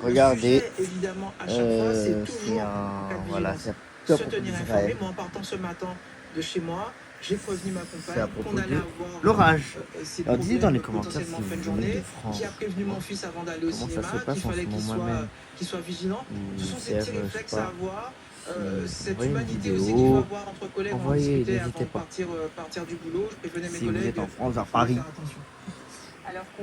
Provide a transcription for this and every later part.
Le Regardez, sujet, évidemment, à chaque fois, c'est c'est toujours, en cas de un... Voilà, c'est vigilance, à peu à se propos tenir informé. d'Israël. Moi, en partant ce matin de chez moi, j'ai prévenu ma C'est à compagne qu'on propos allait de avoir l'orage. ces Alors dites dans les problèmes commentaires si potentiellement en fin vous de venez de journée, qui a France, prévenu mon fils avant d'aller au comment ça se cinéma, qu'il passe en ce fallait moment même. qu'il soit vigilant. Ce Ou sont ces petits Sèvres, je sais réflexes à pas. avoir, Si vous cette voyez une humanité aussi qu'il faut vidéo, avoir entre collègues. On en envoyez, discutait avant n'hésitez de pas. partir du boulot. Je prévenais mes Si vous êtes collègues, en France, vers il fallait Paris. faire attention. Alors que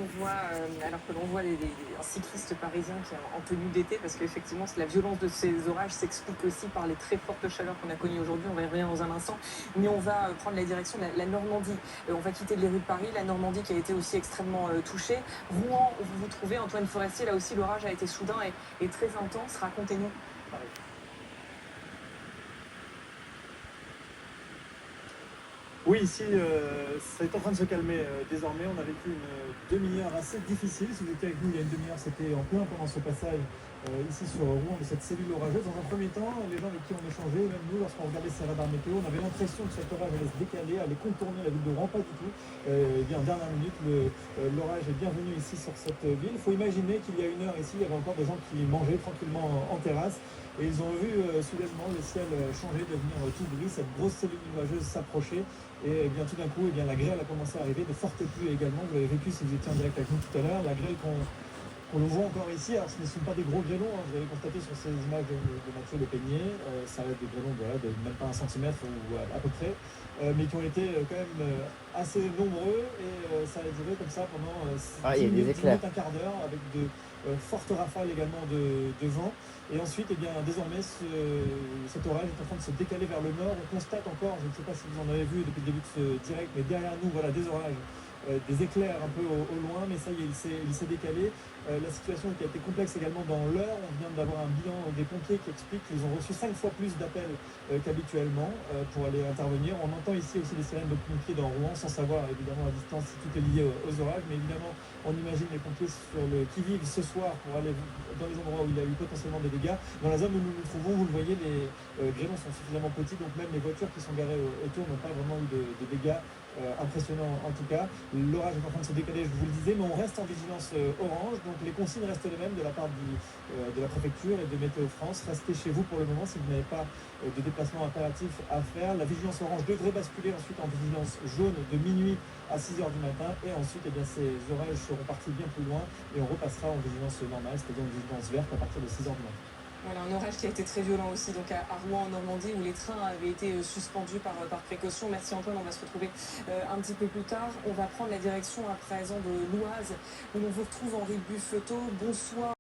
l'on voit un cycliste parisien qui est en tenue d'été, parce qu'effectivement la violence de ces orages s'explique aussi par les très fortes chaleurs qu'on a connues aujourd'hui, on va y revenir dans un instant, mais on va prendre la direction de la Normandie. On va quitter les rues de Paris, la Normandie qui a été aussi extrêmement touchée. Rouen, où vous vous trouvez, Antoine Forestier, là aussi l'orage a été soudain et très intense, racontez-nous. Oui, ici, ça est en train de se calmer désormais. On a vécu une demi-heure assez difficile. Si vous étiez avec nous il y a une demi-heure, c'était en plein pendant ce passage ici sur Rouen de cette cellule orageuse. Dans un premier temps, les gens avec qui on échangeait, même nous, lorsqu'on regardait ces radars météo, on avait l'impression que cet orage allait se décaler, allait contourner la ville de Rouen. Pas du tout. Et bien, en dernière minute, l'orage est bienvenu ici sur cette ville. Il faut imaginer qu'il y a une heure ici, il y avait encore des gens qui mangeaient tranquillement en terrasse. Et ils ont vu soudainement le ciel changer, devenir tout gris, cette grosse cellule nuageuse s'approcher. Et bien tout d'un coup, la grêle a commencé à arriver, de fortes pluies également. Vous l'avez vécu si vous étiez en direct avec nous tout à l'heure. La grêle qu'on le voit encore ici, alors ce ne sont pas des gros grêlons, hein, vous avez constaté sur ces images de Mathieu Le Peigné, ça reste des grêlons de même pas 1 centimètre ou à peu près, mais qui ont été quand même assez nombreux et ça a duré comme ça pendant 10 minutes, un quart d'heure avec de fortes rafales également de vent. Et ensuite, désormais, cet orage est en train de se décaler vers le nord. On constate encore, je ne sais pas si vous en avez vu depuis le début de ce direct, mais derrière nous, voilà, des orages, des éclairs un peu au loin, mais ça y est, il s'est décalé. La situation qui a été complexe également dans l'heure. On vient d'avoir un bilan des pompiers qui explique qu'ils ont reçu 5 fois plus d'appels qu'habituellement pour aller intervenir. On entend ici aussi les sirènes de pompiers dans Rouen, sans savoir évidemment à distance si tout est lié aux orages, mais évidemment on imagine les pompiers sur le qui-vive ce soir pour aller dans les endroits où il y a eu potentiellement des dégâts. Dans la zone où nous nous trouvons, vous le voyez, les grêlons sont suffisamment petits, donc même les voitures qui sont garées autour n'ont pas vraiment eu de dégâts impressionnants en tout cas. L'orage est en train de se décaler, je vous le disais, mais on reste en vigilance orange, donc les consignes restent les mêmes de la part de la préfecture et de Météo France. Restez chez vous pour le moment si vous n'avez pas de déplacement impératif à faire. La vigilance orange devrait basculer ensuite en vigilance jaune de minuit à 6h du matin, et ensuite ces orages seront partis bien plus loin et on repassera en vigilance normale, c'est-à-dire en vigilance verte à partir de 6h du matin. Voilà, un orage qui a été très violent aussi donc à Rouen en Normandie, où les trains avaient été suspendus par précaution. Merci Antoine, on va se retrouver un petit peu plus tard. On va prendre la direction à présent de l'Oise, où l'on vous retrouve Henri Buffeteau. Bonsoir.